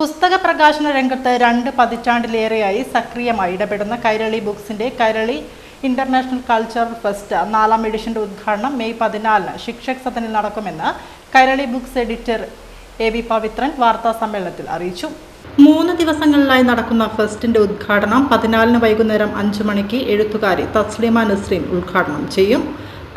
പുസ്തക പ്രകാശന രംഗത്ത് 2 പതിറ്റാണ്ടിലേറെയായി സക്രിയമായി ഇടപെടുന്ന കൈരളി ബുക്സിന്റെ കൈരളി ഇന്റർനാഷണൽ കൾച്ചറൽ ഫെസ്റ്റ് 4ാം എഡിഷന്റെ ഉദ്ഘാടനം മെയ് 14-ന് ശിക്ഷക് സദനിൽ നടക്കുമെന്ന് Kairali books editor A V Pavithran വാർത്താ സമ്മേളനത്തിൽ അറിയിച്ചു. 3 ദിവസങ്ങളിലായി നടക്കുന്ന ഫെസ്റ്റിന്റെ ഉദ്ഘാടനം 14-ന് വൈകുന്നേരം 5 മണിക്ക് എഴുത്തുകാരി തസ്ലീമ നസ്രീൻ ഉദ്ഘാടനം ചെയ്യും.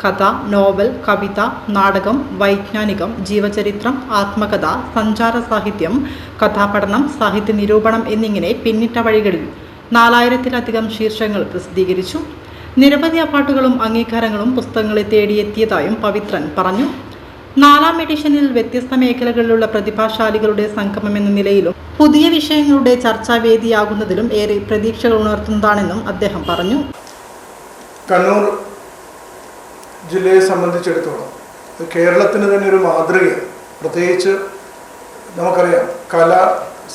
കഥ, നോവൽ, കവിത, നാടകം, വൈജ്ഞാനികം, ജീവചരിത്രം, ആത്മകഥ, സഞ്ചാര സാഹിത്യം, കഥാപഠനം, സാഹിത്യ നിരൂപണം എന്നിങ്ങനെ പിന്നിട്ട വഴികളിൽ 4000-ത്തിലധികം ശീർഷകങ്ങൾ പ്രസിദ്ധീകരിച്ചു. നിരവധി അവാർഡുകളും അംഗീകാരങ്ങളും പുസ്തകങ്ങളെ തേടിയെത്തിയതായും പവിത്രൻ പറഞ്ഞു. 4ാം എഡിഷനിൽ വ്യത്യസ്ത മേഖലകളിലുള്ള പ്രതിഭാശാലികളുടെ സംഗമം എന്ന നിലയിലും പുതിയ വിഷയങ്ങളുടെ ചർച്ചാവേദിയാകുന്നതിലും ഏറെ പ്രതീക്ഷകൾ ഉണർത്തുന്നതാണെന്നും അദ്ദേഹം പറഞ്ഞു. കണ്ണൂർ ജില്ലയെ സംബന്ധിച്ചിടത്തോളം കേരളത്തിന് തന്നെ ഒരു മാതൃകയാണ്. പ്രത്യേകിച്ച് നമുക്കറിയാം, കല,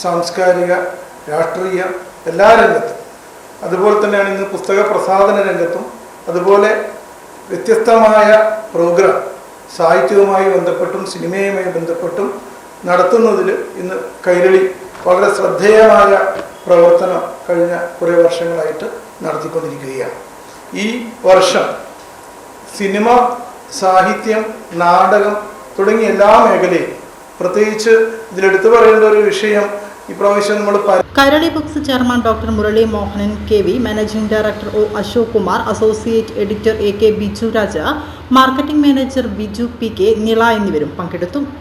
സാംസ്കാരിക, രാഷ്ട്രീയ എല്ലാ രംഗത്തും, അതുപോലെ തന്നെയാണ് ഇന്ന് പുസ്തക പ്രസാധന രംഗത്തും അതുപോലെ വ്യത്യസ്തമായ പ്രോഗ്രാം സാഹിത്യവുമായി ബന്ധപ്പെട്ടും സിനിമയുമായി ബന്ധപ്പെട്ടും നടത്തുന്നതിൽ ഇന്ന് കൈരളി വളരെ ശ്രദ്ധേയമായ പ്രവർത്തനം കഴിഞ്ഞ കുറേ വർഷങ്ങളായിട്ട് നടത്തിക്കൊണ്ടിരിക്കുകയാണ്. ഈ വർഷം സിനിമ, സാഹിത്യം, നാടകം തുടങ്ങിയ എല്ലാ മേഖലയും, പ്രത്യേകിച്ച് ഇതിലെടുത്തു പറയേണ്ട ഒരു വിഷയം ഇപ്രാവശ്യം നമ്മൾ Kairali books chairman doctor Murali Mohanan KV, managing director O Ashok Kumar, associate editor AK Biju Raja, marketing manager Biju PK, Nila എന്നിവരും പങ്കെടുത്തു.